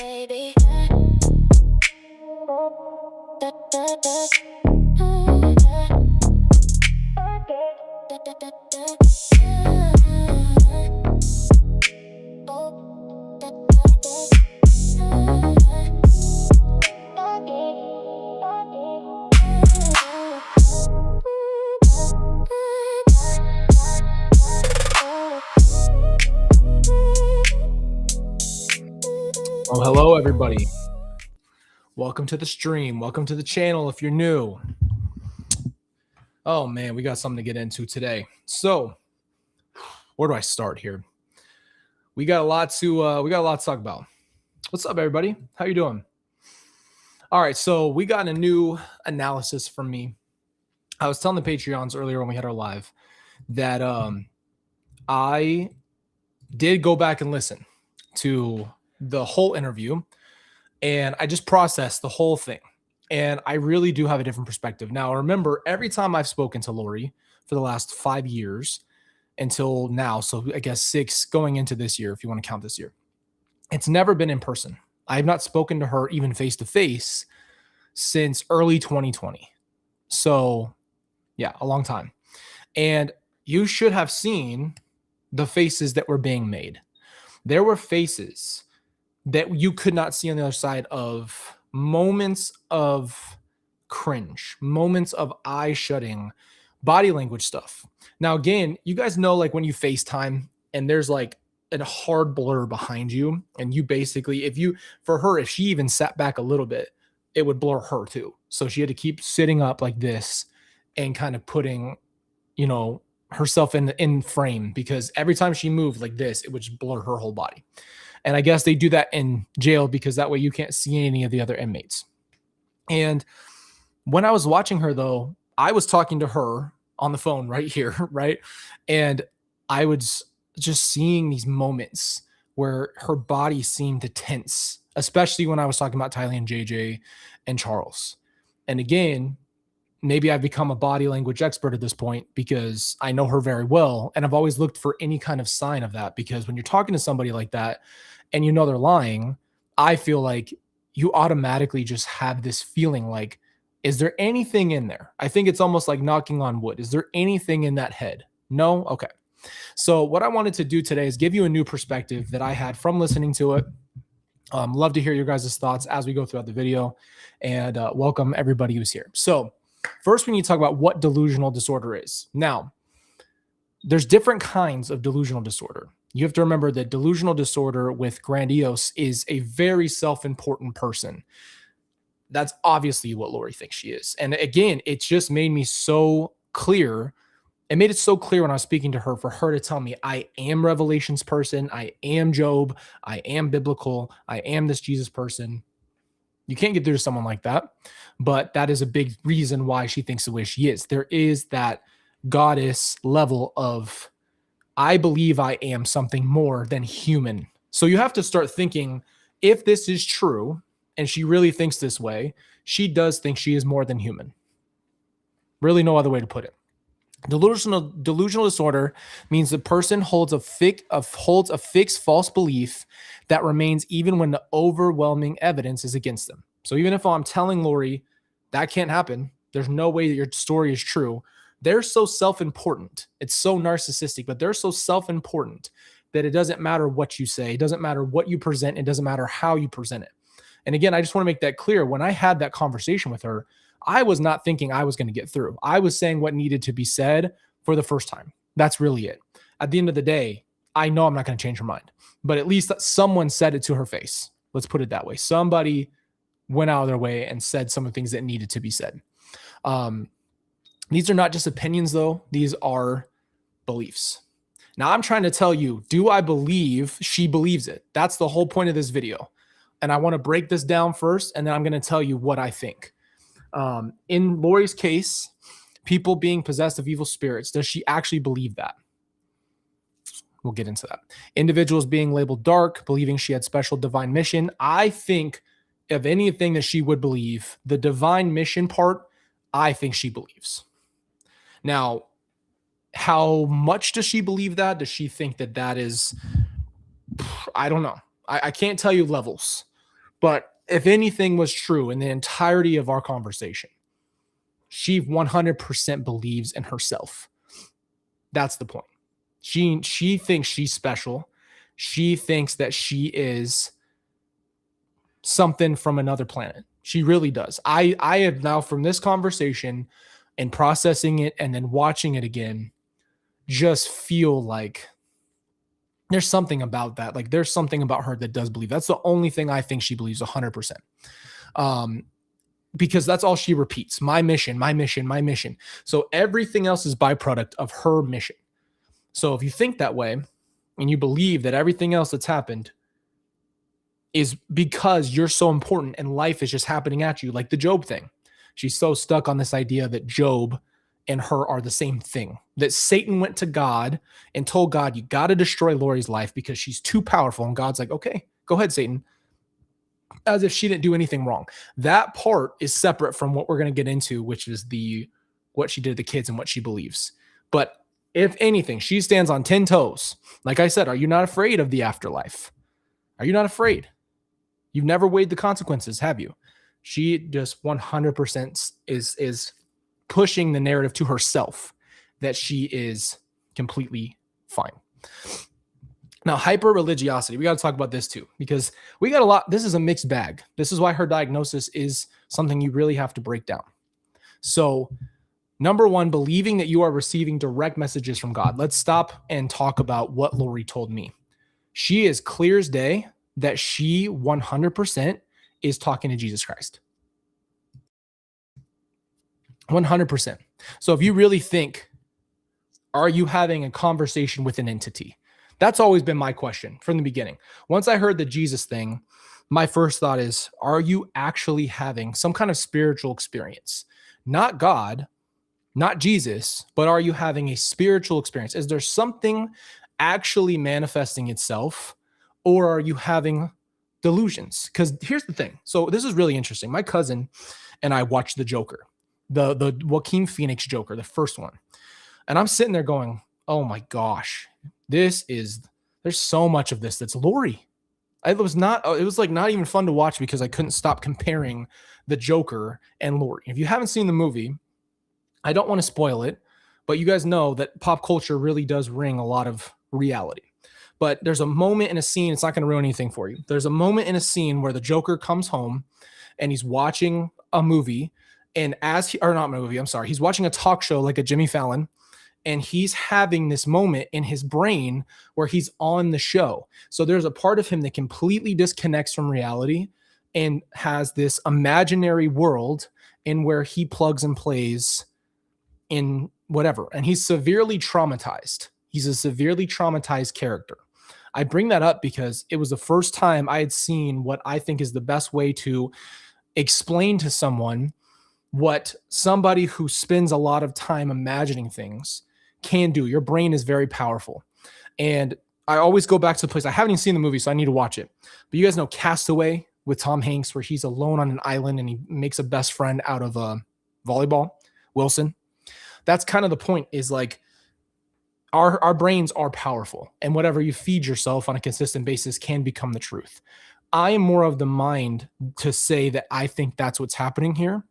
baby. Well, hello everybody. Welcome to the stream. Welcome to the channel if you're new. Oh man, we got something to get into today. So, where do I start here? We got a lot to talk about. What's up everybody? How you doing? All right, so we got a new analysis from me. I was telling the Patreons earlier when we had our live that I did go back and listen to the whole interview, and I just processed the whole thing. And I really do have a different perspective. Now, remember, every time I've spoken to Lori for the last 5 years until now, so I guess 6 going into this year, if you want to count this year, it's never been in person. I have not spoken to her even face to face since early 2020. So yeah, a long time. And you should have seen the faces that were being made. There were faces that you could not see on the other side of moments of cringe, moments of eye shutting, body language stuff. Now, again, you guys know, like when you FaceTime and there's like a hard blur behind you, and you basically, if she even sat back a little bit, it would blur her too. So she had to keep sitting up like this and kind of putting, herself in frame, because every time she moved like this, it would just blur her whole body. And I guess they do that in jail because that way you can't see any of the other inmates. And when I was watching her, though, I was talking to her on the phone right here, right? And I was just seeing these moments where her body seemed to tense, especially when I was talking about Tylee and JJ and Charles. And again, maybe I've become a body language expert at this point because I know her very well. And I've always looked for any kind of sign of that, because when you're talking to somebody like that and you know they're lying, I feel like you automatically just have this feeling like, is there anything in there? I think it's almost like knocking on wood. Is there anything in that head? No? Okay. So what I wanted to do today is give you a new perspective that I had from listening to it. Love to hear your guys' thoughts as we go throughout the video, and welcome everybody who's here. So first, we need to talk about what delusional disorder is. Now, there's different kinds of delusional disorder. You have to remember that delusional disorder with grandiose is a very self-important person. That's obviously what Lori thinks she is. And again, it just made me so clear. It made it so clear when I was speaking to her, for her to tell me, I am Revelations person, I am Job, I am biblical, I am this Jesus person. You can't get through to someone like that, but that is a big reason why she thinks the way she is. There is that goddess level of, I believe I am something more than human. So you have to start thinking, if this is true and she really thinks this way, she does think she is more than human. Really no other way to put it. Delusional disorder means the person holds a fixed false belief that remains even when the overwhelming evidence is against them. So even if I'm telling Lori that can't happen, there's no way that your story is true, they're so self-important. It's so narcissistic, but they're so self-important that it doesn't matter what you say. It doesn't matter what you present. It doesn't matter how you present it. And again, I just want to make that clear. When I had that conversation with her, I was not thinking I was going to get through. I was saying what needed to be said for the first time. That's really it. At the end of the day, I know I'm not going to change her mind, but at least someone said it to her face. Let's put it that way. Somebody went out of their way and said some of the things that needed to be said. These are not just opinions, though. These are beliefs. Now, I'm trying to tell you, do I believe she believes it? That's the whole point of this video. And I want to break this down first, and then I'm going to tell you what I think. In Lori's case, people being possessed of evil spirits, does she actually believe that? We'll get into that. Individuals being labeled dark, believing she had special divine mission. I think of anything that she would believe, the divine mission part, I think she believes. Now, how much does she believe that? Does she think that that is, I don't know. I can't tell you levels. But if anything was true in the entirety of our conversation, she 100% believes in herself. That's the point. She thinks she's special. She thinks that she is something from another planet. She really does. I have now, from this conversation and processing it and then watching it again, just feel like there's something about that. Like there's something about her that does believe. That's the only thing I think she believes 100%. Because that's all she repeats. My mission, my mission, my mission. So everything else is byproduct of her mission. So if you think that way and you believe that everything else that's happened is because you're so important and life is just happening at you, like the Job thing. She's so stuck on this idea that Job and her are the same thing, that Satan went to God and told God, you got to destroy Lori's life because she's too powerful. And God's like, okay, go ahead, Satan. As if she didn't do anything wrong. That part is separate from what we're going to get into, which is what she did to the kids and what she believes. But if anything, she stands on 10 toes. Like I said, are you not afraid of the afterlife? Are you not afraid? You've never weighed the consequences, have you? She just 100% is pushing the narrative to herself that she is completely fine. Now, hyper-religiosity, we got to talk about this too, because we got a lot. This is a mixed bag. This is why her diagnosis is something you really have to break down. So, number one, believing that you are receiving direct messages from God. Let's stop and talk about what Lori told me. She is clear as day that she 100% is talking to Jesus Christ. 100%. So if you really think, are you having a conversation with an entity? That's always been my question from the beginning. Once I heard the Jesus thing, my first thought is, are you actually having some kind of spiritual experience? Not God, not Jesus, but are you having a spiritual experience? Is there something actually manifesting itself, or are you having delusions? Because here's the thing. So this is really interesting. My cousin and I watched The Joker, the Joaquin Phoenix Joker, the first one. And I'm sitting there going, oh my gosh, there's so much of this that's Lori. It was like not even fun to watch because I couldn't stop comparing the Joker and Lori. If you haven't seen the movie, I don't want to spoil it, but you guys know that pop culture really does ring a lot of reality. But there's a moment in a scene, it's not going to ruin anything for you. There's a moment in a scene where the Joker comes home and he's watching a movie, and he's watching a talk show like a Jimmy Fallon, and he's having this moment in his brain where he's on the show. So there's a part of him that completely disconnects from reality and has this imaginary world in where he plugs and plays in whatever. And he's severely traumatized. He's a severely traumatized character. I bring that up because it was the first time I had seen what I think is the best way to explain to someone what somebody who spends a lot of time imagining things can do. Your brain is very powerful. And I always go back to the place. I haven't even seen the movie, so I need to watch it. But you guys know Castaway with Tom Hanks, where he's alone on an island and he makes a best friend out of volleyball, Wilson. That's kind of the point, is like our brains are powerful, and whatever you feed yourself on a consistent basis can become the truth. I am more of the mind to say that I think that's what's happening here,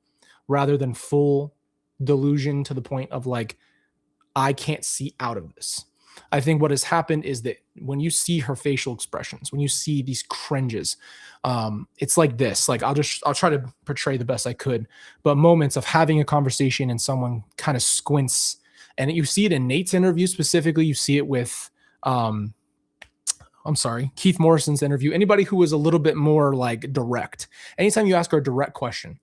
rather than full delusion to the point of like, I can't see out of this. I think what has happened is that when you see her facial expressions, when you see these cringes, it's like this. Like I'll try to portray the best I could, but moments of having a conversation and someone kind of squints, and you see it in Nate's interview specifically. You see it with, Keith Morrison's interview. Anybody who was a little bit more like direct. Anytime you ask her a direct question,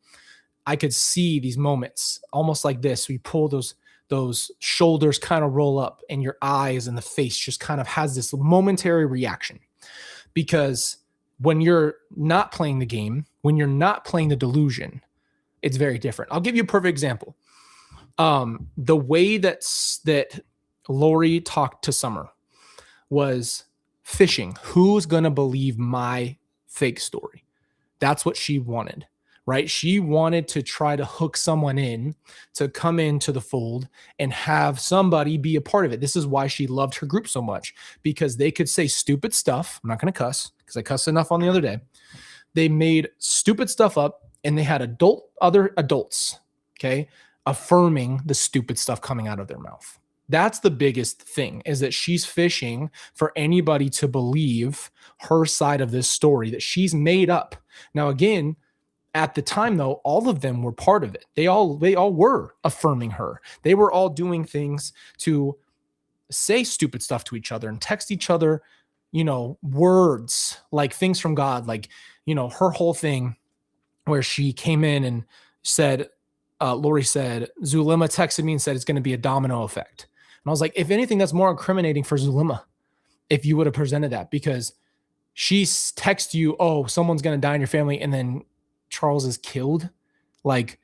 I could see these moments almost like this. We pull those shoulders kind of roll up, and your eyes and the face just kind of has this momentary reaction. Because when you're not playing the game, when you're not playing the delusion, it's very different. I'll give you a perfect example. The way that Lori talked to Summer was fishing. Who's going to believe my fake story? That's what she wanted. Right? She wanted to try to hook someone in to come into the fold and have somebody be a part of it. This is why she loved her group so much, because they could say stupid stuff. I'm not going to cuss because I cussed enough on the other day. They made stupid stuff up, and they had other adults, okay, affirming the stupid stuff coming out of their mouth. That's the biggest thing, is that she's fishing for anybody to believe her side of this story that she's made up. Now, again, at the time, though, all of them were part of it. They all were affirming her. They were all doing things to say stupid stuff to each other and text each other, words like things from God, like, her whole thing where she came in and said, Lori said, Zulema texted me and said it's going to be a domino effect. And I was like, if anything, that's more incriminating for Zulema if you would have presented that, because she texts you, oh, someone's going to die in your family, and then Charles is killed. Like,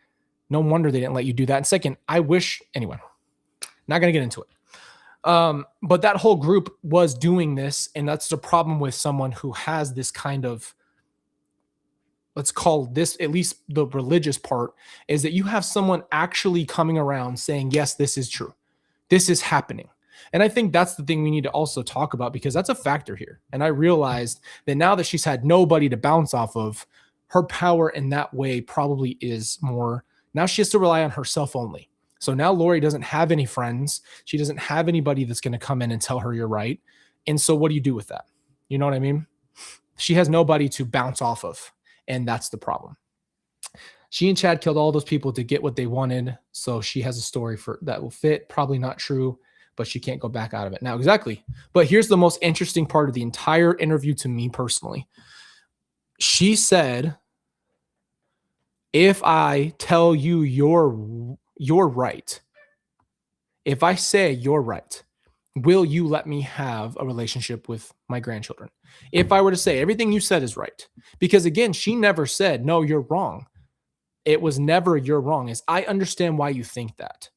no wonder they didn't let you do that. And second, anyway, not going to get into it. But that whole group was doing this, and that's the problem with someone who has this kind of, let's call this, at least the religious part, is that you have someone actually coming around saying, yes, this is true. This is happening. And I think that's the thing we need to also talk about, because that's a factor here. And I realized that now that she's had nobody to bounce off of, her power in that way probably is more, now she has to rely on herself only. So now Lori doesn't have any friends. She doesn't have anybody that's going to come in and tell her you're right. And so what do you do with that? You know what I mean? She has nobody to bounce off of. And that's the problem. She and Chad killed all those people to get what they wanted. So she has a story that will fit. Probably not true, but she can't go back out of it now. Exactly. But here's the most interesting part of the entire interview to me personally. She said, if I tell you you're right, if I say you're right, will you let me have a relationship with my grandchildren? If I were to say everything you said is right, because again, she never said, no, you're wrong. It was never you're wrong. Is I understand why you think that,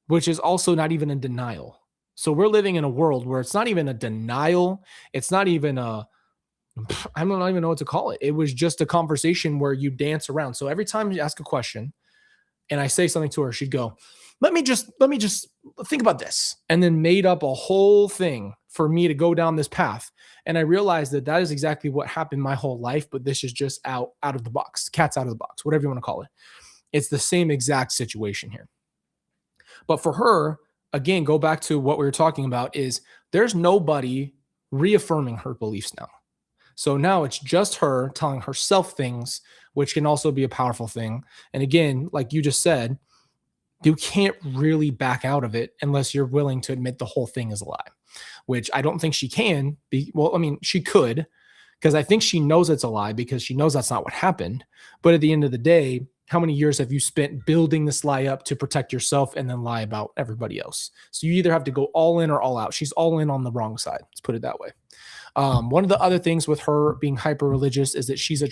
which is also not even a denial. So we're living in a world where it's not even a denial. It's not even I don't even know what to call it. It was just a conversation where you dance around. So every time you ask a question and I say something to her, she'd go, let me just think about this. And then made up a whole thing for me to go down this path. And I realized that is exactly what happened my whole life, but this is just out of the box, cat's out of the box, whatever you want to call it. It's the same exact situation here. But for her, again, go back to what we were talking about, is there's nobody reaffirming her beliefs now. So now it's just her telling herself things, which can also be a powerful thing. And again, like you just said, you can't really back out of it unless you're willing to admit the whole thing is a lie, which I don't think she can be. Well, I mean, she could, because I think she knows it's a lie, because she knows that's not what happened. But at the end of the day, how many years have you spent building this lie up to protect yourself and then lie about everybody else? So you either have to go all in or all out. She's all in on the wrong side. Let's put it that way. One of the other things with her being hyper-religious is that she's a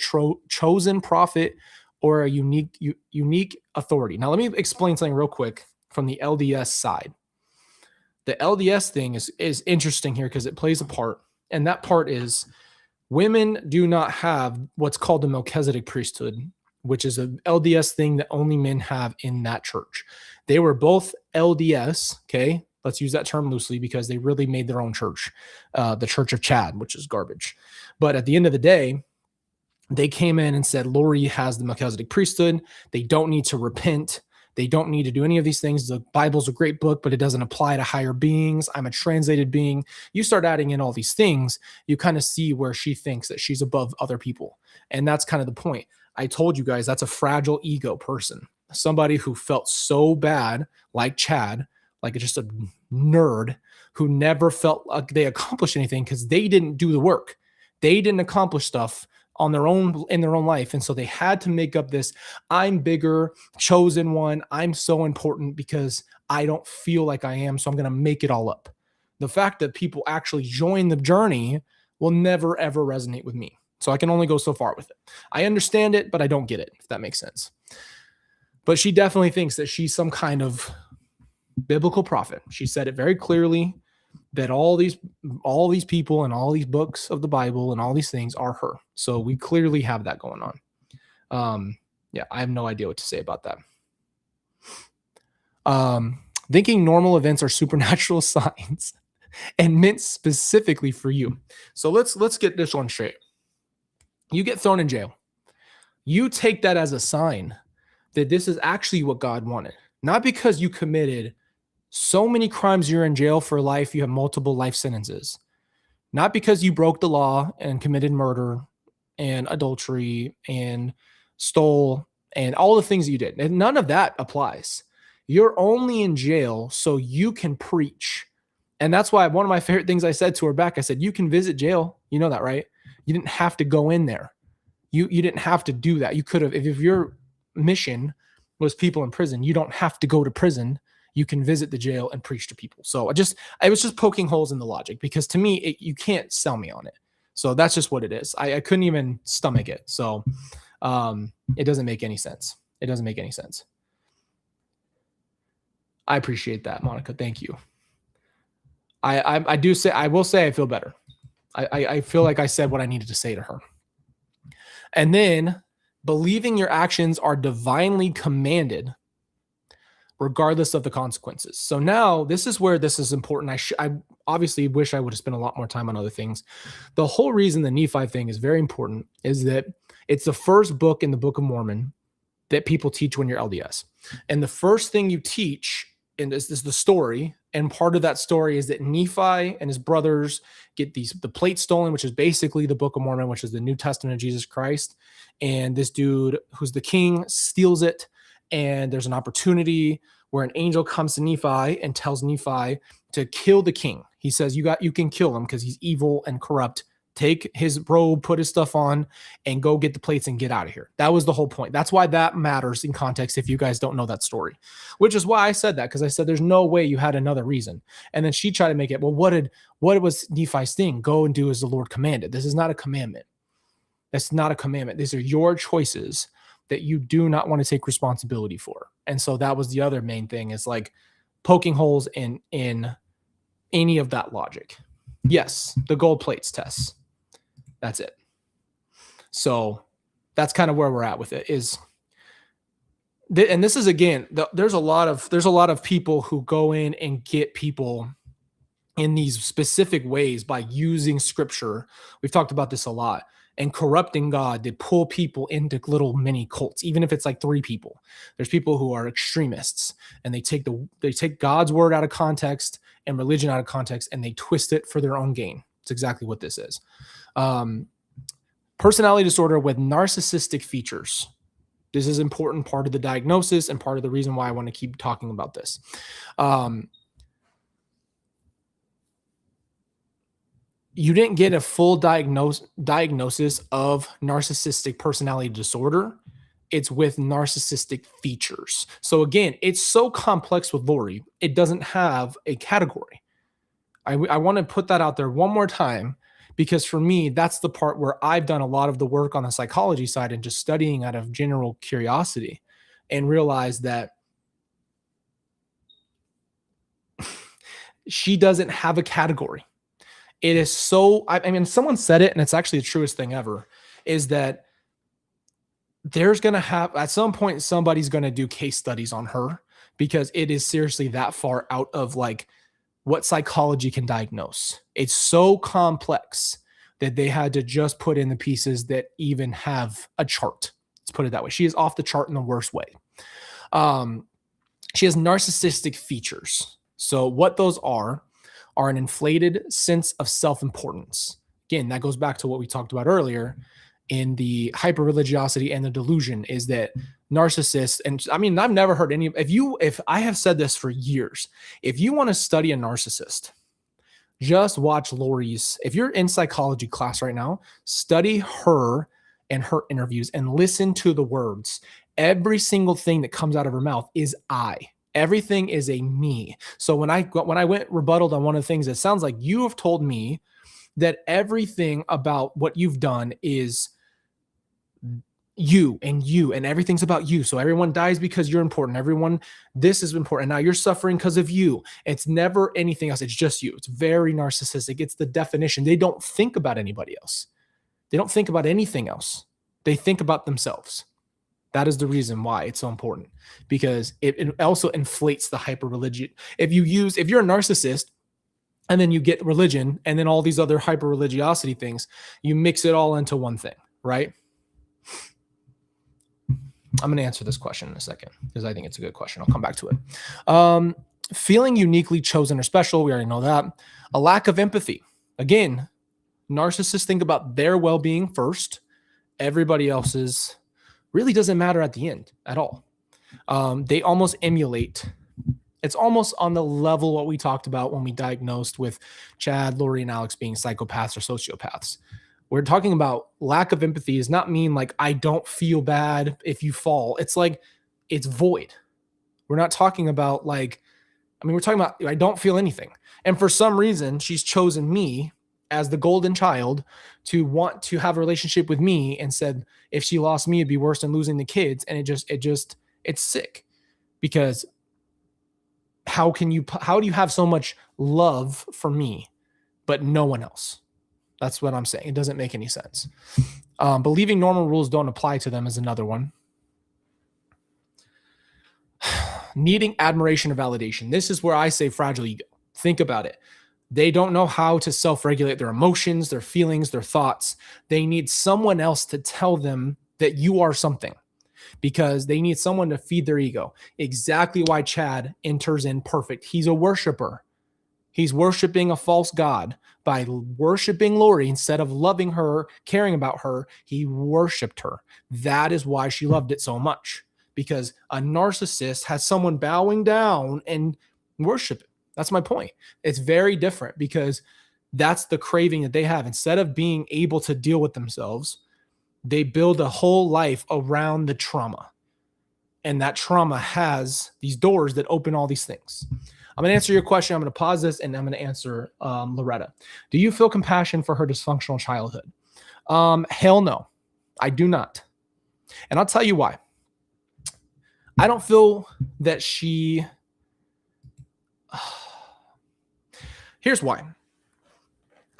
chosen prophet or a unique authority. Now, let me explain something real quick from the LDS side. The LDS thing is interesting here because it plays a part. And that part is women do not have what's called the Melchizedek priesthood, which is an LDS thing that only men have in that church. They were both LDS, okay? Let's use that term loosely because they really made their own church, the Church of Chad, which is garbage. But at the end of the day, they came in and said, Lori has the Melchizedek priesthood. They don't need to repent. They don't need to do any of these things. The Bible's a great book, but it doesn't apply to higher beings. I'm a translated being. You start adding in all these things, you kind of see where she thinks that she's above other people. And that's kind of the point. I told you guys that's a fragile ego person. Somebody who felt so bad, like Chad, like just a nerd who never felt like they accomplished anything because they didn't do the work. They didn't accomplish stuff on their own in their own life. And so they had to make up this, I'm bigger, chosen one. I'm so important because I don't feel like I am. So I'm going to make it all up. The fact that people actually join the journey will never, ever resonate with me. So I can only go so far with it. I understand it, but I don't get it, if that makes sense. But she definitely thinks that she's some kind of biblical prophet. She said it very clearly that all these people and all these books of the Bible and all these things are her. So we clearly have that going on. Yeah, I have no idea what to say about that. Thinking normal events are supernatural signs and meant specifically for you. So let's get this one straight. You get thrown in jail. You take that as a sign that this is actually what God wanted. Not because you committed so many crimes, you're in jail for life, you have multiple life sentences. Not because you broke the law and committed murder and adultery and stole and all the things that you did. And none of that applies. You're only in jail so you can preach. And that's why one of my favorite things I said to her back, I said, you can visit jail. You know that, right? You didn't have to go in there. You didn't have to do that. You could have, if your mission was people in prison, you don't have to go to prison. You can visit the jail and preach to people. So I was just poking holes in the logic, because to me, you can't sell me on it. So that's just what it is. I couldn't even stomach it. So it doesn't make any sense. It doesn't make any sense. I appreciate that, Monica. Thank you. I will say I feel better. I feel like I said what I needed to say to her. And then believing your actions are divinely commanded regardless of the consequences. So now this is where this is important. I obviously wish I would have spent a lot more time on other things. The whole reason the Nephi thing is very important is that it's the first book in the Book of Mormon that people teach when you're LDS. And the first thing you teach in this is the story. And part of that story is that Nephi and his brothers get the plate stolen, which is basically the Book of Mormon, which is the New Testament of Jesus Christ. And this dude who's the king steals it. And there's an opportunity where an angel comes to Nephi and tells Nephi to kill the king. He says, you can kill him because he's evil and corrupt. Take his robe, put his stuff on, and go get the plates and get out of here. That was the whole point. That's why that matters in context if you guys don't know that story, which is why I said that, because I said there's no way you had another reason. And then she tried to make it, well, what was Nephi's thing? Go and do as the Lord commanded. This is not a commandment. That's not a commandment. These are your choices that you do not want to take responsibility for. And so that was the other main thing, is like poking holes in any of that logic. Yes, the gold plates tests. That's it. So that's kind of where we're at with it is. And this is, again, there's a lot of people who go in and get people in these specific ways by using scripture. We've talked about this a lot. And corrupting God to pull people into little mini cults, even if it's like 3 people. There's people who are extremists, and they take God's word out of context and religion out of context, and they twist it for their own gain. It's exactly what this is. Personality disorder with narcissistic features. This is an important part of the diagnosis and part of the reason why I want to keep talking about this. You didn't get a full diagnosis of narcissistic personality disorder. It's with narcissistic features. So again, it's so complex with Lori, it doesn't have a category. I want to put that out there one more time, because for me, that's the part where I've done a lot of the work on the psychology side and just studying out of general curiosity, and realized that she doesn't have a category. It is so, I mean, someone said it, and it's actually the truest thing ever, is that there's going to have, at some point, somebody's going to do case studies on her, because it is seriously that far out of like what psychology can diagnose. It's so complex that they had to just put in the pieces that even have a chart. Let's put it that way. She is off the chart in the worst way. She has narcissistic features. So what those are an inflated sense of self-importance. Again, that goes back to what we talked about earlier in the hyper-religiosity and the delusion, is that narcissists, and I mean, I've never heard any, if I have said this for years, if you want to study a narcissist, just watch Lori's, if you're in psychology class right now, study her and her interviews and listen to the words. Every single thing that comes out of her mouth is I. Everything is a me. So when I went rebutted on one of the things, it sounds like you have told me that everything about what you've done is you and everything's about you. So everyone dies because you're important. This is important. Now you're suffering because of you. It's never anything else. It's just you. It's very narcissistic. It's the definition. They don't think about anybody else. They don't think about anything else. They think about themselves. That is the reason why it's so important, because it also inflates the hyper-religion. If you're a narcissist and then you get religion and then all these other hyper-religiosity things, you mix it all into one thing, right? I'm going to answer this question in a second because I think it's a good question. I'll come back to it. Feeling uniquely chosen or special. We already know that. A lack of empathy. Again, narcissists think about their well-being first. Everybody else's really doesn't matter at the end at all. They almost emulate. It's almost on the level what we talked about when we diagnosed with Chad, Lori, and Alex being psychopaths or sociopaths. We're talking about lack of empathy does not mean like I don't feel bad if you fall. It's like it's void. We're not talking about like, I mean, we're talking about I don't feel anything. And for some reason, she's chosen me as the golden child to want to have a relationship with me and said if she lost me, it'd be worse than losing the kids. And it's sick because how do you have so much love for me, but no one else? That's what I'm saying. It doesn't make any sense. Believing normal rules don't apply to them is another one. Needing admiration or validation. This is where I say fragile ego. Think about it. They don't know how to self-regulate their emotions, their feelings, their thoughts. They need someone else to tell them that you are something because they need someone to feed their ego. Exactly why Chad enters in perfect. He's a worshiper. He's worshiping a false god. By worshiping Lori, instead of loving her, caring about her, he worshiped her. That is why she loved it so much. Because a narcissist has someone bowing down and worship it. That's my point. It's very different because that's the craving that they have. Instead of being able to deal with themselves, they build a whole life around the trauma. And that trauma has these doors that open all these things. I'm going to answer your question. I'm going to pause this and I'm going to answer Loretta. Do you feel compassion for her dysfunctional childhood? Hell no, I do not. And I'll tell you why. I don't feel that she... Here's why.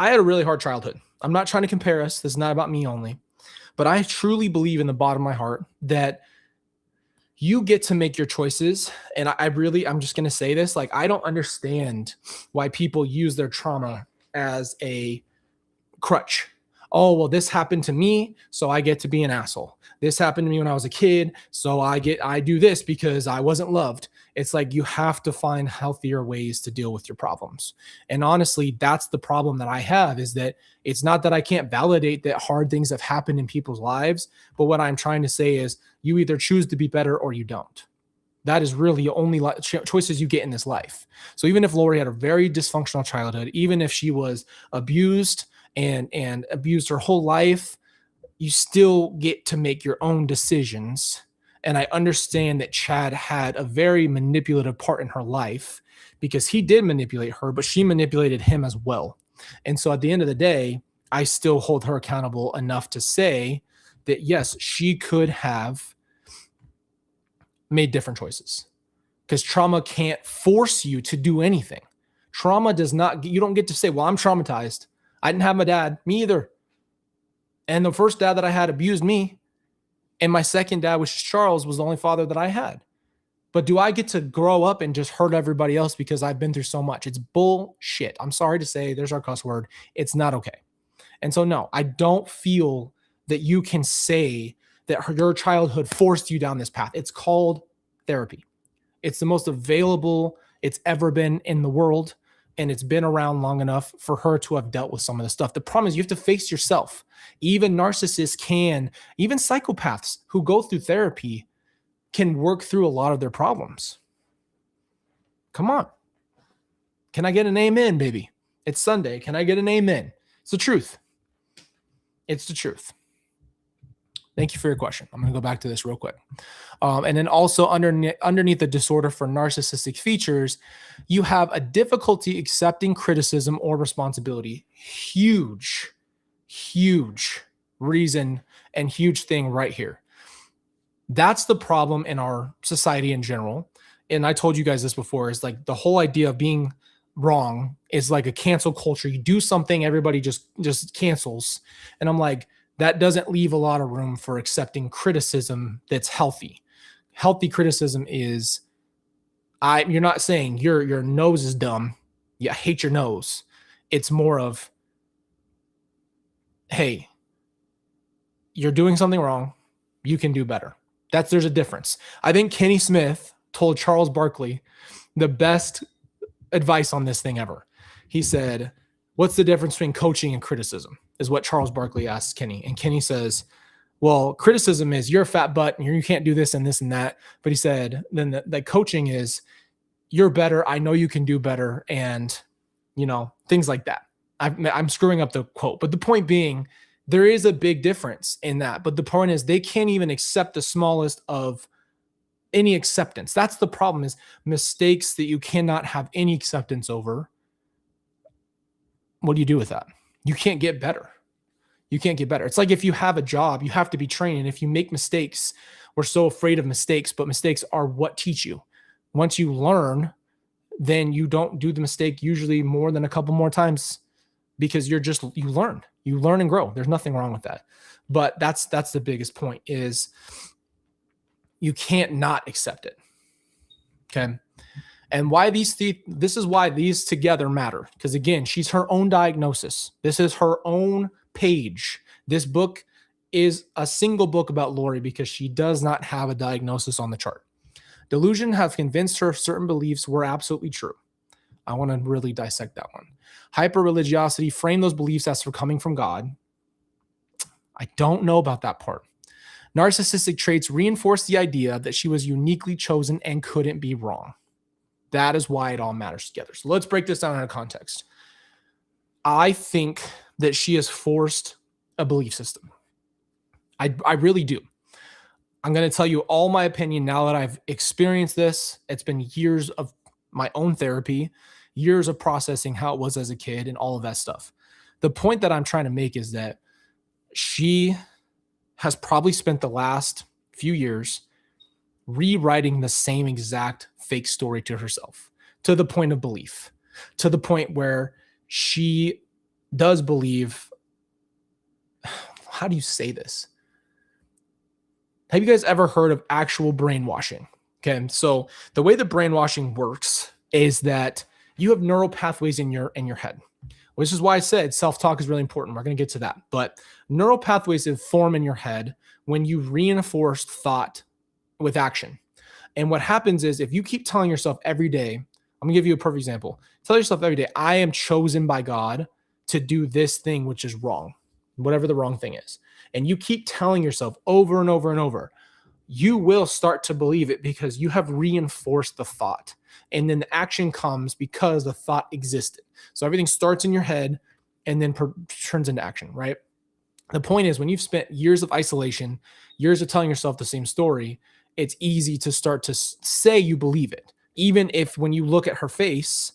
I had a really hard childhood. I'm not trying to compare us. This is not about me only. But I truly believe in the bottom of my heart that you get to make your choices. And I'm just going to say this. Like, I don't understand why people use their trauma as a crutch. Oh, well, this happened to me, so I get to be an asshole. This happened to me when I was a kid, so I do this because I wasn't loved. It's like you have to find healthier ways to deal with your problems. And honestly, that's the problem that I have, is that it's not that I can't validate that hard things have happened in people's lives, but what I'm trying to say is you either choose to be better or you don't. That is really the only choices you get in this life. So even if Lori had a very dysfunctional childhood, even if she was abused and abused her whole life, you still get to make your own decisions. And I understand that Chad had a very manipulative part in her life because he did manipulate her, but she manipulated him as well. And so at the end of the day, I still hold her accountable enough to say that, yes, she could have made different choices because trauma can't force you to do anything. Trauma does not, you don't get to say, well, I'm traumatized. I didn't have my dad. Me either. And the first dad that I had abused me. And my second dad, which is Charles, was the only father that I had. But do I get to grow up and just hurt everybody else because I've been through so much? It's bullshit. I'm sorry to say, there's our cuss word. It's not okay. And so, no, I don't feel that you can say that your childhood forced you down this path. It's called therapy. It's the most available it's ever been in the world. And it's been around long enough for her to have dealt with some of the stuff. The problem is you have to face yourself. Even narcissists even psychopaths who go through therapy can work through a lot of their problems. Come on. Can I get an amen, baby? It's Sunday. Can I get an amen? It's the truth. It's the truth. Thank you for your question. I'm going to go back to this real quick. And then also underneath the disorder for narcissistic features, you have a difficulty accepting criticism or responsibility. Huge, huge reason and huge thing right here. That's the problem in our society in general. And I told you guys this before, is like the whole idea of being wrong is like a cancel culture. You do something, everybody just cancels. And I'm like, that doesn't leave a lot of room for accepting criticism that's healthy. Healthy criticism is, you're not saying your nose is dumb. Yeah, I hate your nose. It's more of, hey, you're doing something wrong. You can do better. There's a difference. I think Kenny Smith told Charles Barkley the best advice on this thing ever. He said, what's the difference between coaching and criticism? Is what Charles Barkley asked Kenny. And Kenny says, well, criticism is you're a fat butt and you can't do this and this and that. But he said, then the coaching is you're better. I know you can do better. And, things like that. I'm screwing up the quote, but the point being, there is a big difference in that. But the point is they can't even accept the smallest of any acceptance. That's the problem, is mistakes that you cannot have any acceptance over. What do you do with that? You can't get better. You can't get better. It's like if you have a job, you have to be trained. And if you make mistakes, we're so afraid of mistakes, but mistakes are what teach you. Once you learn, then you don't do the mistake usually more than a couple more times, because you learn and grow. There's nothing wrong with that. But that's the biggest point, is you can't not accept it. Okay. And why this is why these together matter. Because again, she's her own diagnosis. This is her own page. This book is a single book about Lori because she does not have a diagnosis on the chart. Delusion has convinced her certain beliefs were absolutely true. I want to really dissect that one. Hyper-religiosity framed those beliefs as for coming from God. I don't know about that part. Narcissistic traits reinforce the idea that she was uniquely chosen and couldn't be wrong. That is why it all matters together. So let's break this down in a context. I think that she has forced a belief system. I really do. I'm going to tell you all my opinion now that I've experienced this. It's been years of my own therapy, years of processing how it was as a kid and all of that stuff. The point that I'm trying to make is that she has probably spent the last few years rewriting the same exact fake story to herself, to the point of belief, to the point where she does believe. How do you say this? Have you guys ever heard of actual brainwashing? Okay, so the way the brainwashing works is that you have neural pathways in your head, which is why I said self-talk is really important. We're going to get to that. But neural pathways form in your head when you reinforce thought with action. And what happens is if you keep telling yourself every day, I'm going to give you a perfect example. Tell yourself every day, I am chosen by God to do this thing, which is wrong, whatever the wrong thing is. And you keep telling yourself over and over and over, you will start to believe it because you have reinforced the thought. And then the action comes because the thought existed. So everything starts in your head and then turns into action, right? The point is, when you've spent years of isolation, years of telling yourself the same story, it's easy to start to say you believe it. Even if when you look at her face,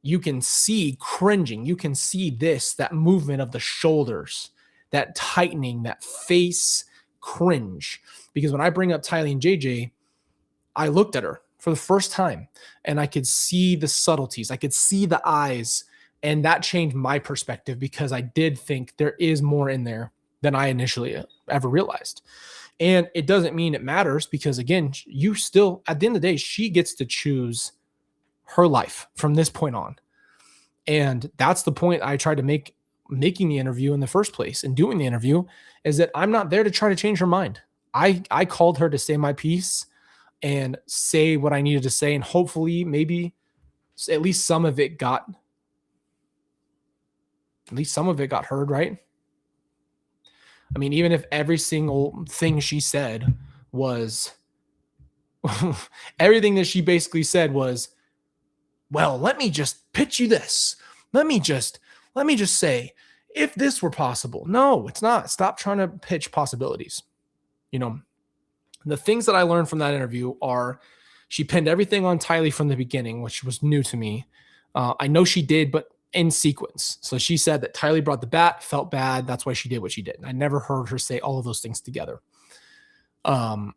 you can see cringing. You can see that movement of the shoulders, that tightening, that face cringe. Because when I bring up Tylee and JJ, I looked at her for the first time and I could see the subtleties. I could see the eyes, and that changed my perspective because I did think there is more in there than I initially ever realized. And it doesn't mean it matters because, again, you still, at the end of the day, she gets to choose her life from this point on. And that's the point I tried to make making the interview in the first place and doing the interview, is that I'm not there to try to change her mind. I called her to say my piece and say what I needed to say. And hopefully maybe at least some of it got heard, right? I mean, even if every single thing she said was everything that she basically said was, well, let me just pitch you this. Let me just say, if this were possible. No, it's not. Stop trying to pitch possibilities. The things that I learned from that interview are she pinned everything on Tylee from the beginning, which was new to me. I know she did, but in sequence. So she said that Tylee brought the bat, felt bad. That's why she did what she did. And I never heard her say all of those things together. And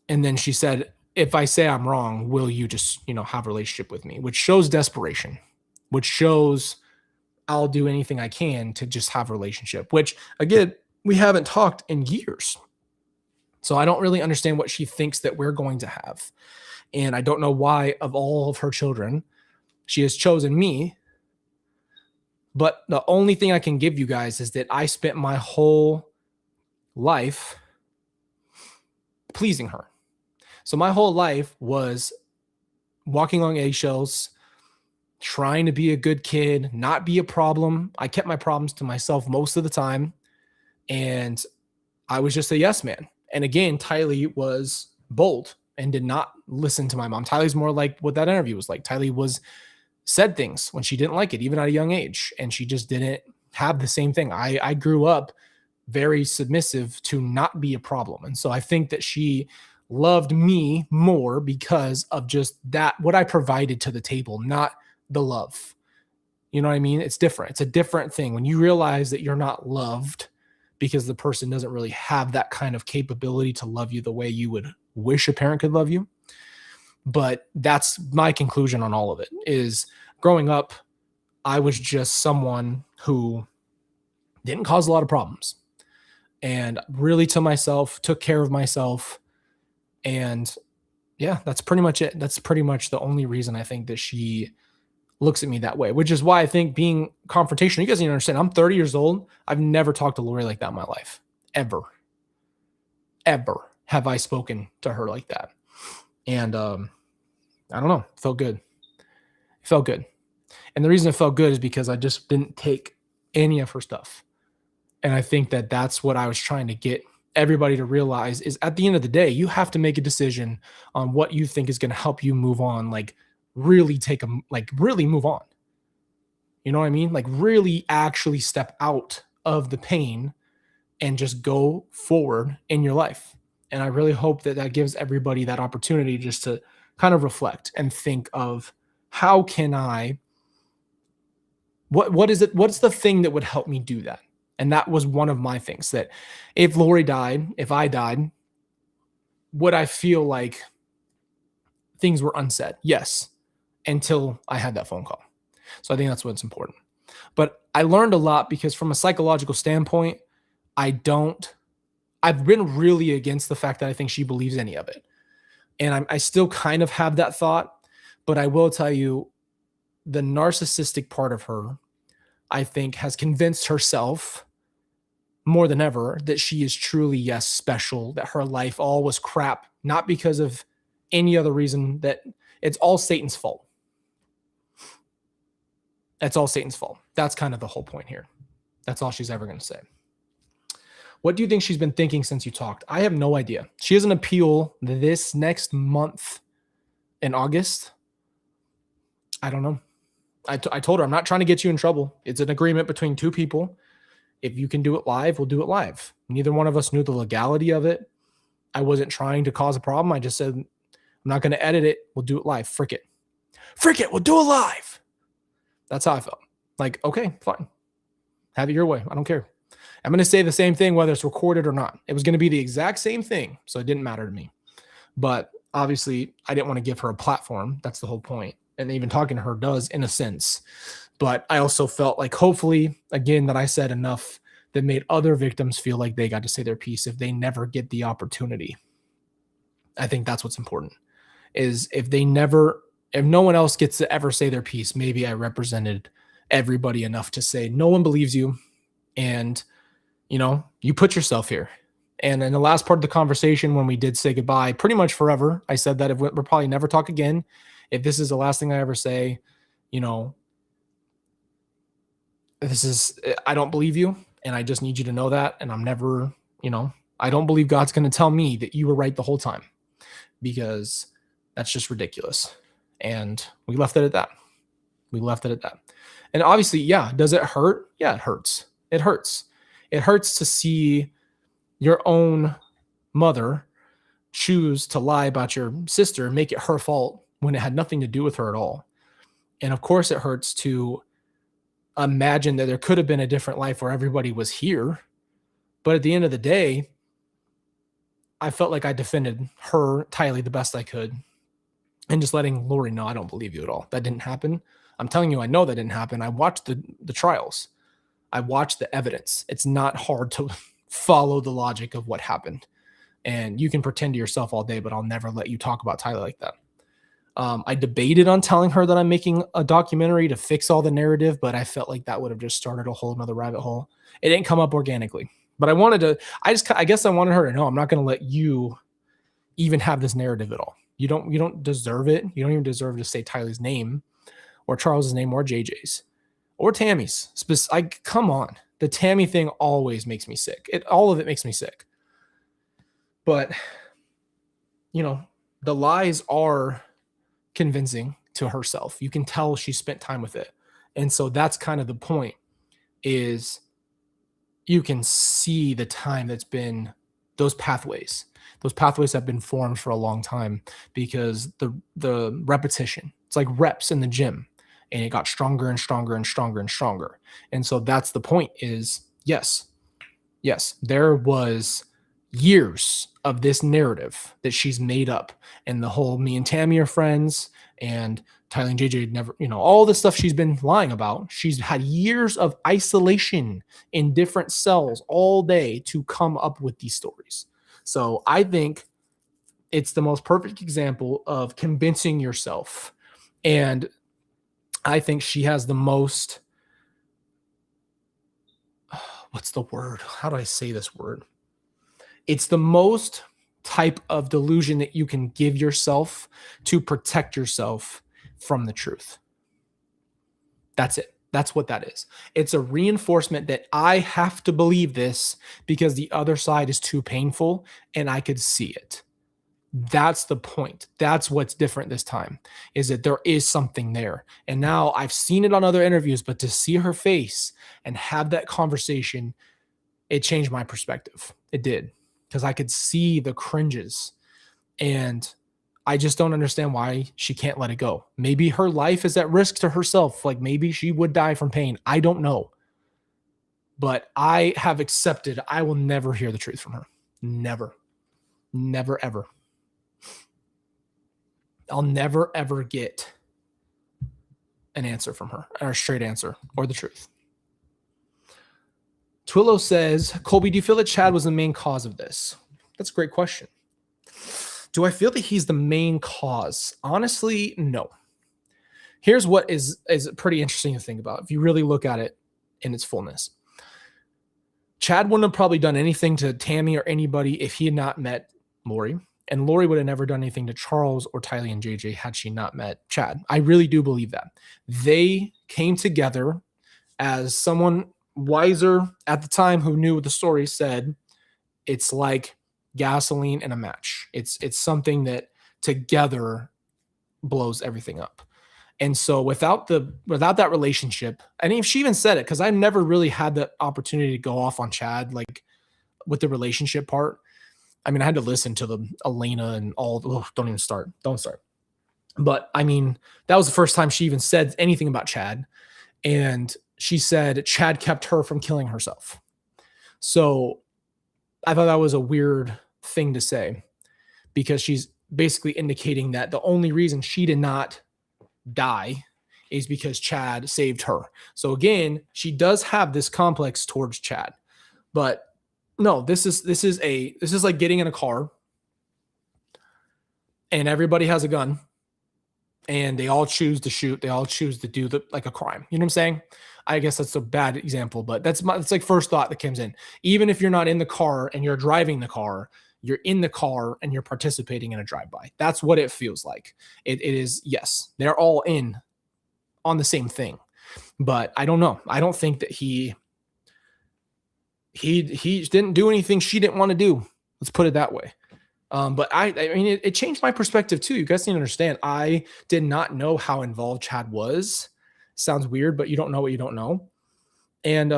then she said, if I say I'm wrong, will you just, have a relationship with me? Which shows desperation, which shows I'll do anything I can to just have a relationship, which again, we haven't talked in years. So I don't really understand what she thinks that we're going to have. And I don't know why, of all of her children, she has chosen me But the only thing I can give you guys is that I spent my whole life pleasing her. So my whole life was walking on eggshells, trying to be a good kid, not be a problem. I kept my problems to myself most of the time. And I was just a yes man. And again, Tylee was bold and did not listen to my mom. Tylee's more like what that interview was like. Tylee said things when she didn't like it, even at a young age. And she just didn't have the same thing. I grew up very submissive to not be a problem. And so I think that she loved me more because of just that, what I provided to the table, not the love. You know what I mean? It's different. It's a different thing when you realize that you're not loved because the person doesn't really have that kind of capability to love you the way you would wish a parent could love you. But that's my conclusion on all of it is growing up, I was just someone who didn't cause a lot of problems and really to myself, took care of myself. And yeah, that's pretty much it. That's pretty much the only reason I think that she looks at me that way, which is why I think being confrontational, you guys need to understand, I'm 30 years old. I've never talked to Lori like that in my life. Ever have I spoken to her like that. And I don't know, it felt good. It felt good. And the reason it felt good is because I just didn't take any of her stuff. And I think that that's what I was trying to get everybody to realize is at the end of the day, you have to make a decision on what you think is going to help you move on. Like really really move on. You know what I mean? Like really actually step out of the pain and just go forward in your life. And I really hope that that gives everybody that opportunity just to kind of reflect and think of how can I, what is it? What's the thing that would help me do that? And that was one of my things that if Lori died, if I died, would I feel like things were unsaid? Yes, until I had that phone call. So I think that's what's important. But I learned a lot because from a psychological standpoint, I've been really against the fact that I think she believes any of it. And I still kind of have that thought, but I will tell you the narcissistic part of her, I think, has convinced herself more than ever that she is truly, yes, special, that her life all was crap, not because of any other reason, that it's all Satan's fault. That's all Satan's fault. That's kind of the whole point here. That's all she's ever going to say. What do you think she's been thinking since you talked? I have no idea. She has an appeal this next month in August. I don't know. I told her, I'm not trying to get you in trouble. It's an agreement between two people. If you can do it live, we'll do it live. Neither one of us knew the legality of it. I wasn't trying to cause a problem. I just said, I'm not going to edit it. We'll do it live. Frick it. We'll do it live. That's how I felt. Like, okay, fine. Have it your way. I don't care. I'm going to say the same thing, whether it's recorded or not. It was going to be the exact same thing. So it didn't matter to me. But obviously, I didn't want to give her a platform. That's the whole point. And even talking to her does in a sense. But I also felt like hopefully, again, that I said enough that made other victims feel like they got to say their piece if they never get the opportunity. I think that's what's important is if no one else gets to ever say their piece, maybe I represented everybody enough to say, no one believes you. And, you put yourself here. And in the last part of the conversation, when we did say goodbye, pretty much forever, I said that we'll probably never talk again. If this is the last thing I ever say, I don't believe you. And I just need you to know that. And I'm never, I don't believe God's going to tell me that you were right the whole time because that's just ridiculous. And we left it at that. And obviously, yeah, does it hurt? Yeah, it hurts. It hurts. It hurts to see your own mother choose to lie about your sister and make it her fault when it had nothing to do with her at all. And of course, it hurts to imagine that there could have been a different life where everybody was here. But at the end of the day, I felt like I defended her, Tylee, the best I could. And just letting Lori know, I don't believe you at all. That didn't happen. I'm telling you, I know that didn't happen. I watched the trials. I watched the evidence. It's not hard to follow the logic of what happened. And you can pretend to yourself all day, but I'll never let you talk about Tylee like that. I debated on telling her that I'm making a documentary to fix all the narrative, but I felt like that would have just started a whole nother rabbit hole. It didn't come up organically, but I guess I wanted her to know I'm not going to let you even have this narrative at all. You don't deserve it. You don't even deserve to say Tyler's name or Charles's name or JJ's or Tammy's. Come on. The Tammy thing always makes me sick. All of it makes me sick. But, the lies are convincing to herself. You can tell she spent time with it. And so that's kind of the point, is you can see the time that's been those pathways. Those pathways have been formed for a long time because the repetition, it's like reps in the gym, and it got stronger and stronger and stronger and stronger. And so that's the point, is yes, there was years of this narrative that she's made up, and the whole me and Tammy are friends, and Tyler and JJ never, all the stuff she's been lying about. She's had years of isolation in different cells all day to come up with these stories. So I think it's the most perfect example of convincing yourself. And I think she has the most, what's the word? How do I say this word? It's the most type of delusion that you can give yourself to protect yourself from the truth. That's it. That's what that is. It's a reinforcement that I have to believe this because the other side is too painful and I could see it. That's the point. That's what's different this time, is that there is something there. And now I've seen it on other interviews, but to see her face and have that conversation, it changed my perspective. It did, because I could see the cringes, and I just don't understand why she can't let it go. Maybe her life is at risk to herself. Like maybe she would die from pain. I don't know. But I have accepted I will never hear the truth from her. Never. Never, ever. I'll never, ever get an answer from her, or a straight answer, or the truth. Twillo says, Colby, do you feel that Chad was the main cause of this? That's a great question. Do I feel that he's the main cause? Honestly, no. Here's what is pretty interesting to think about if you really look at it in its fullness. Chad wouldn't have probably done anything to Tammy or anybody if he had not met Lori. And Lori would have never done anything to Charles or Tylee and JJ had she not met Chad. I really do believe that. They came together, as someone wiser at the time who knew the story said, it's like gasoline and a match. It's something that together blows everything up. And so without that relationship, and if she even said it, because I never really had the opportunity to go off on Chad, like with the relationship part. I mean, I had to listen to the Elena and all. Don't start. But I mean, that was the first time she even said anything about Chad. And she said Chad kept her from killing herself. So I thought that was a weird thing to say, because she's basically indicating that the only reason she did not die is because Chad saved her. So again, she does have this complex towards Chad. But no, this is like getting in a car and everybody has a gun and they all choose to shoot. They all choose to do like a crime. You know what I'm saying? I guess that's a bad example, but it's like first thought that comes in. Even if you're not in the car and you're driving the car, you're in the car and you're participating in a drive-by. That's what it feels like. It is, yes, they're all in on the same thing. But I don't know. I don't think that he didn't do anything she didn't want to do. Let's put it that way. But I mean, it changed my perspective too. You guys need to understand, I did not know how involved Chad was. Sounds weird, but you don't know what you don't know. And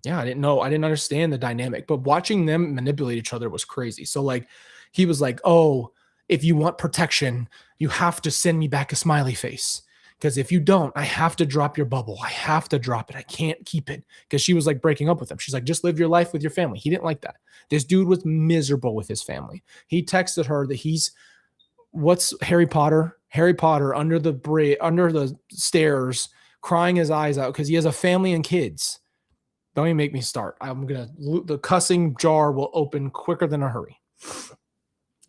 yeah, I didn't understand the dynamic, but watching them manipulate each other was crazy. So like, he was like, oh, if you want protection, you have to send me back a smiley face. Because if you don't, I have to drop your bubble. I have to drop it. I can't keep it. Because she was like breaking up with him. She's like, just live your life with your family. He didn't like that. This dude was miserable with his family. He texted her that what's Harry Potter? Harry Potter under the stairs, crying his eyes out because he has a family and kids. Don't even make me start. The cussing jar will open quicker than a hurry.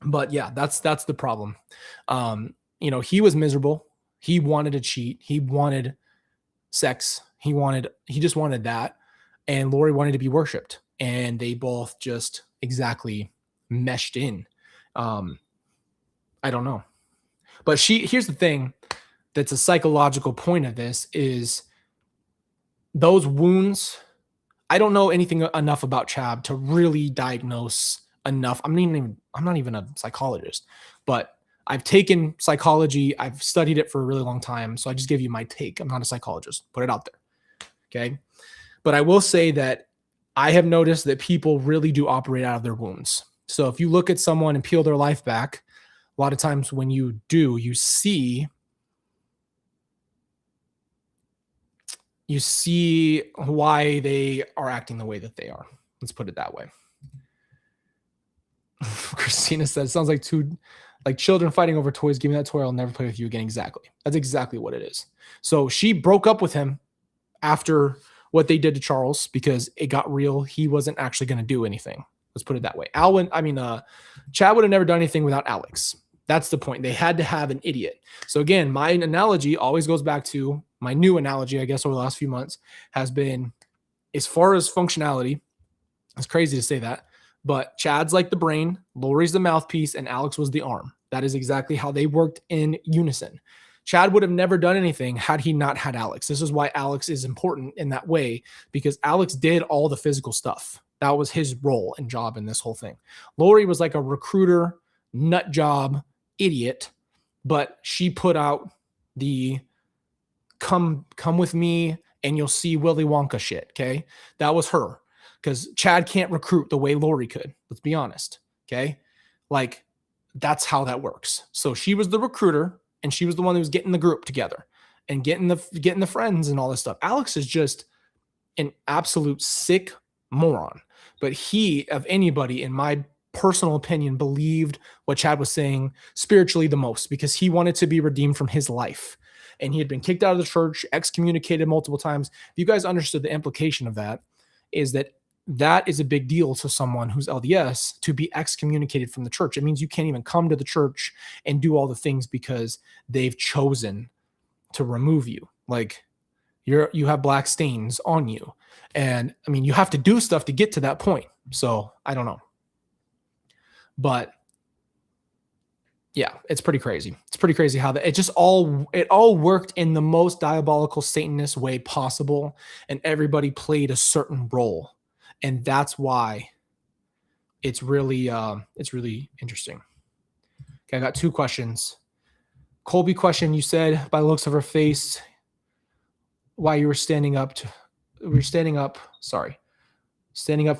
But yeah, that's the problem. He was miserable. He wanted to cheat. He wanted sex. He just wanted that. And Lori wanted to be worshipped. And they both just exactly meshed in. I don't know. But here's the thing that's a psychological point of this is those wounds. I don't know anything enough about Chad to really diagnose enough. I'm not even a psychologist, but I've taken psychology. I've studied it for a really long time. So I just give you my take. I'm not a psychologist. Put it out there. Okay. But I will say that I have noticed that people really do operate out of their wounds. So if you look at someone and peel their life back, a lot of times when you do, you see why they are acting the way that they are. Let's put it that way. Christina says, sounds like two like children fighting over toys. Give me that toy, I'll never play with you again. Exactly. That's exactly what it is. So she broke up with him after what they did to Charles because it got real. He wasn't actually going to do anything. Let's put it that way. Chad would have never done anything without Alex. That's the point. They had to have an idiot. So again, my analogy always goes back to my new analogy, I guess, over the last few months has been as far as functionality. It's crazy to say that, but Chad's like the brain, Lori's the mouthpiece, and Alex was the arm. That is exactly how they worked in unison. Chad would have never done anything had he not had Alex. This is why Alex is important in that way, because Alex did all the physical stuff. That was his role and job in this whole thing. Lori was like a recruiter, nut job, idiot, but she put out the come with me and you'll see Willy Wonka shit, okay? That was her, because Chad can't recruit the way Lori could. Let's be honest, okay? Like, that's how that works. So she was the recruiter, and she was the one who was getting the group together and getting the friends and all this stuff. Alex is just an absolute sick moron. But he, of anybody, in my personal opinion, believed what Chad was saying spiritually the most because he wanted to be redeemed from his life. And he had been kicked out of the church, excommunicated multiple times. If you guys understood the implication of that, is that is a big deal to someone who's LDS to be excommunicated from the church. It means you can't even come to the church and do all the things because they've chosen to remove you. Like you have black stains on you. And I mean, you have to do stuff to get to that point. So I don't know. But yeah, it's pretty crazy. It's pretty crazy how it all worked in the most diabolical Satanist way possible. And everybody played a certain role. And that's why it's really interesting. Okay, I got two questions. Colby question, you said by the looks of her face, why you were standing up for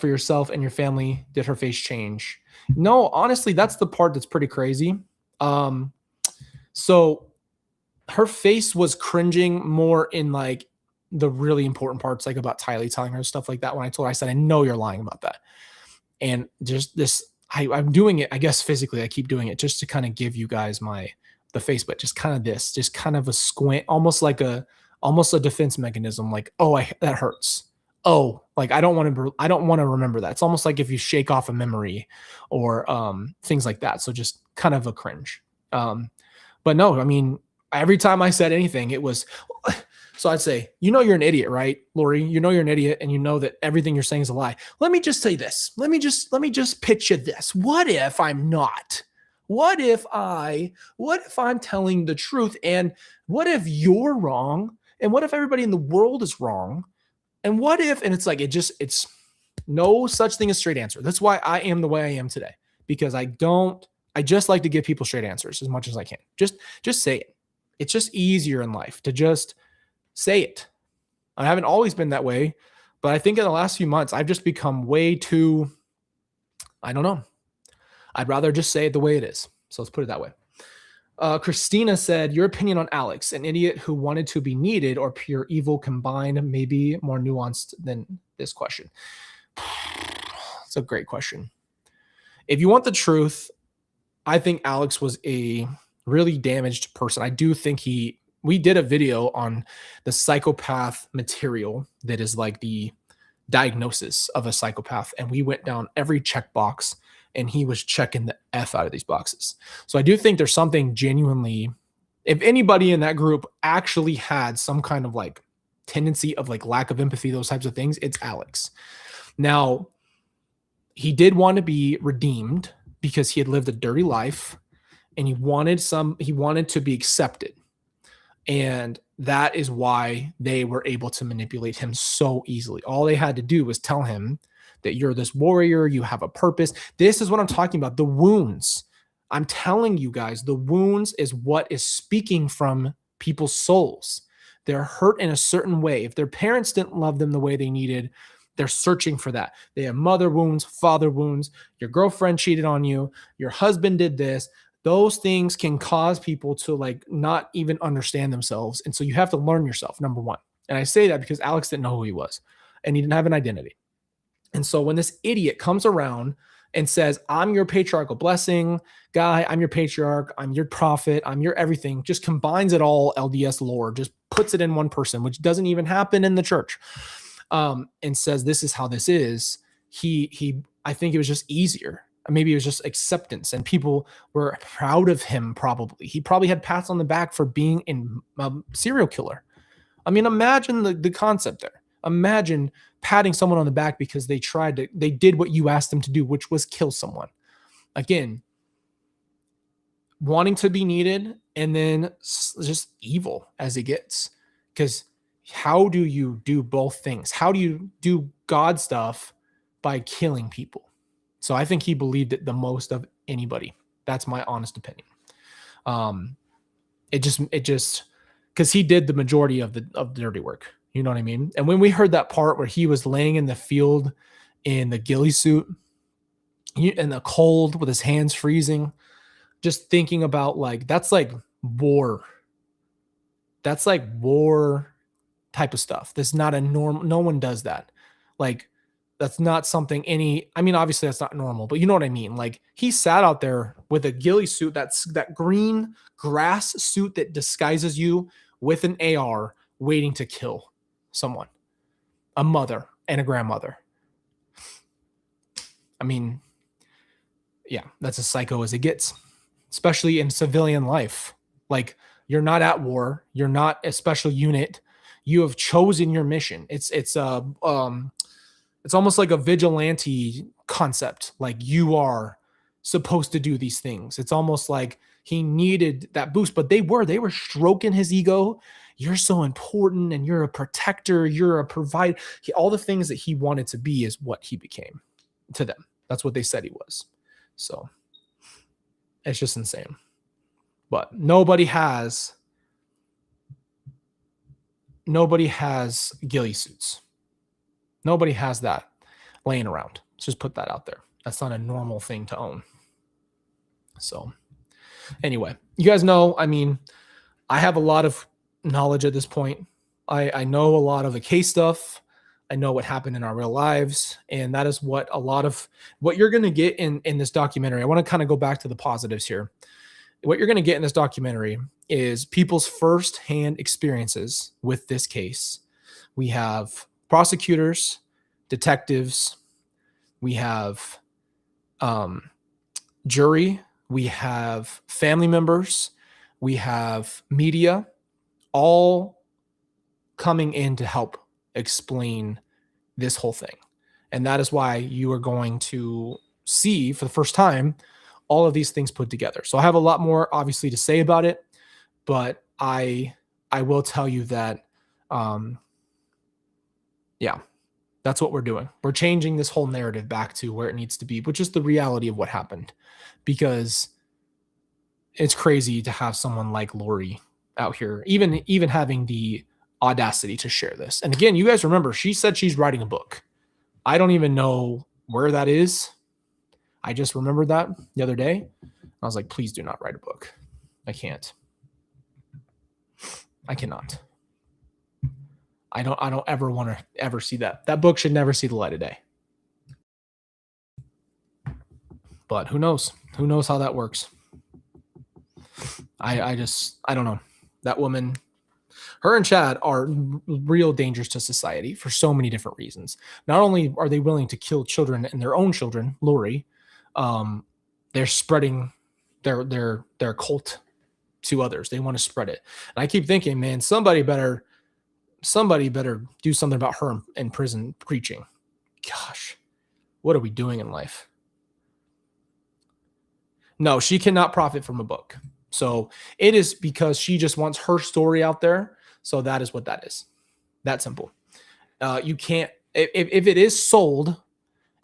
yourself and your family, did her face change? No, honestly, that's the part that's pretty crazy. So her face was cringing more in like the really important parts, like about Tylee telling her stuff like that. When I told her, I said, I know you're lying about that. And just this, I'm doing it, I guess physically, I keep doing it just to kind of give you guys the face, but just kind of a squint, almost a defense mechanism. Like, oh, that hurts. Oh, like, I don't want to remember that. It's almost like if you shake off a memory or, things like that. So just kind of a cringe. But no, I mean, every time I said anything, it was, so I'd say, you're an idiot, right, Lori? You're an idiot, and you know that everything you're saying is a lie. Let me just say this. Let me just pitch you this. What if I'm not? What if I'm telling the truth? And what if you're wrong? And what if everybody in the world is wrong? And what if, and it's like, it's no such thing as straight answer. That's why I am the way I am today, because I just like to give people straight answers as much as I can. Just say it. It's just easier in life to just say it. I haven't always been that way, but I think in the last few months, I've just become way too, I don't know. I'd rather just say it the way it is. So let's put it that way. Christina said, your opinion on Alex, an idiot who wanted to be needed or pure evil combined, maybe more nuanced than this question. It's a great question. If you want the truth, I think Alex was a really damaged person. I do think we did a video on the psychopath material that is like the diagnosis of a psychopath. And we went down every checkbox and he was checking the F out of these boxes. So I do think there's something genuinely, if anybody in that group actually had some kind of like tendency of like lack of empathy, those types of things, it's Alex. Now, he did want to be redeemed because he had lived a dirty life and he wanted to be accepted. And that is why they were able to manipulate him so easily. All they had to do was tell him that you're this warrior, you have a purpose. This is what I'm talking about. The wounds. I'm telling you guys, the wounds is what is speaking from people's souls. They're hurt in a certain way. If their parents didn't love them the way they needed, they're searching for that. They have mother wounds, father wounds. Your girlfriend cheated on you. Your husband did this. Those things can cause people to like not even understand themselves. And so you have to learn yourself, number one. And I say that because Alex didn't know who he was and he didn't have an identity. And so when this idiot comes around and says, I'm your patriarchal blessing guy, I'm your patriarch, I'm your prophet, I'm your everything, just combines it all, LDS lore, just puts it in one person, which doesn't even happen in the church, and says, this is how this is. I think it was just easier. Maybe it was just acceptance and people were proud of him. Probably. He probably had pats on the back for being a serial killer. I mean, imagine the concept there. Imagine patting someone on the back because they did what you asked them to do, which was kill someone. Again, wanting to be needed and then just evil as it gets. Because how do you do both things? How do you do God stuff by killing people? So I think he believed it the most of anybody. That's my honest opinion. It just because he did the majority of the dirty work. You know what I mean? And when we heard that part where he was laying in the field in the ghillie suit in the cold with his hands freezing, just thinking about like, that's like war. That's like war type of stuff. That's not a normal, no one does that. Like, that's not something obviously that's not normal, but you know what I mean? Like he sat out there with a ghillie suit, that green grass suit that disguises you with an AR waiting to kill someone, a mother and a grandmother. I mean, yeah, that's as psycho as it gets, especially in civilian life. Like you're not at war. You're not a special unit. You have chosen your mission. It's almost like a vigilante concept. Like you are supposed to do these things. It's almost like he needed that boost, but they were stroking his ego. You're so important and you're a protector. You're a provider. All the things that he wanted to be is what he became to them. That's what they said he was. So it's just insane. But nobody has ghillie suits. Nobody has that laying around. Let's just put that out there. That's not a normal thing to own. So anyway, you guys know, I mean, I have a lot of knowledge at this point. I know a lot of the case stuff. I know what happened in our real lives. And that is what a lot of what you're going to get in this documentary. I want to kind of go back to the positives here. What you're going to get in this documentary is people's firsthand experiences with this case. We have prosecutors, detectives, we have jury, we have family members, we have media, all coming in to help explain this whole thing. And that is why you are going to see for the first time all of these things put together. So I have a lot more obviously to say about it, but I will tell you that yeah, that's what we're doing. We're changing this whole narrative back to where it needs to be, which is the reality of what happened. Because it's crazy to have someone like Lori out here, even having the audacity to share this. And again, you guys remember, she said she's writing a book. I don't even know where that is. I just remembered that the other day. I was like, please do not write a book. I can't. I cannot. I don't ever want to ever see that. That book should never see the light of day. But who knows? Who knows how that works? I don't know. That woman, her and Chad are real dangers to society for so many different reasons. Not only are they willing to kill children and their own children, Lori, they're spreading their cult to others. They want to spread it. And I keep thinking, man, somebody better do something about her in prison preaching. Gosh, what are we doing in life? No, she cannot profit from a book. So it is because she just wants her story out there. So that is what that is. That simple. You can't, if it is sold,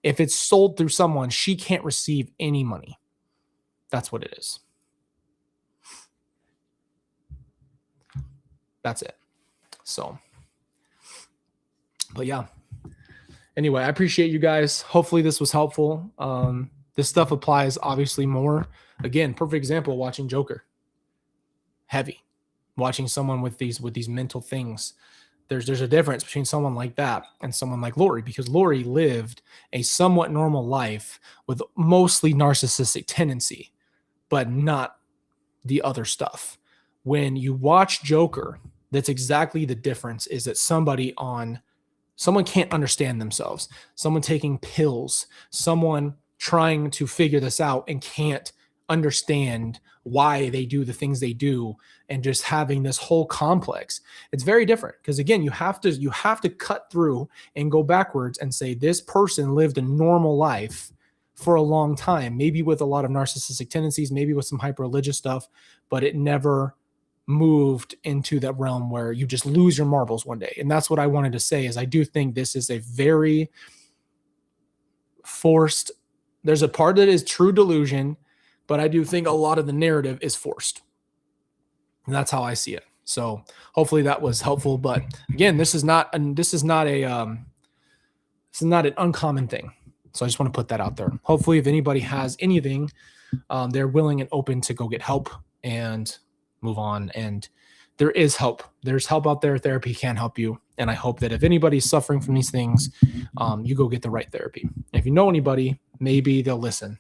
if it's sold through someone, she can't receive any money. That's what it is. That's it. So, but yeah. Anyway, I appreciate you guys. Hopefully this was helpful. This stuff applies obviously more. Again, perfect example, watching Joker. Heavy. Watching someone with these mental things. There's a difference between someone like that and someone like Lori, because Lori lived a somewhat normal life with mostly narcissistic tendency, but not the other stuff. When you watch Joker, that's exactly the difference, is that someone can't understand themselves, someone taking pills, someone trying to figure this out and can't understand why they do the things they do, and just having this whole complex. It's very different, because again, you have to cut through and go backwards and say this person lived a normal life for a long time, maybe with a lot of narcissistic tendencies, maybe with some hyper-religious stuff, but it never moved into that realm where you just lose your marbles one day. And that's what I wanted to say, is I do think this is a very forced, there's a part that is true delusion, but I do think a lot of the narrative is forced. And that's how I see it. So hopefully that was helpful. But again, this is not an uncommon thing. So I just want to put that out there. Hopefully if anybody has anything, they're willing and open to go get help and move on. And there is help. There's help out there. Therapy can help you. And I hope that if anybody's suffering from these things, you go get the right therapy. And if you know anybody, maybe they'll listen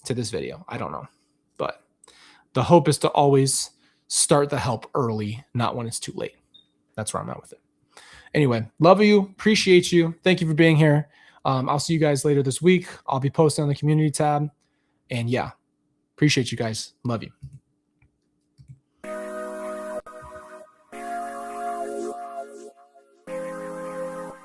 to this video. I don't know. But the hope is to always start the help early, not when it's too late. That's where I'm at with it. Anyway, love you. Appreciate you. Thank you for being here. I'll see you guys later this week. I'll be posting on the community tab. And yeah, appreciate you guys. Love you.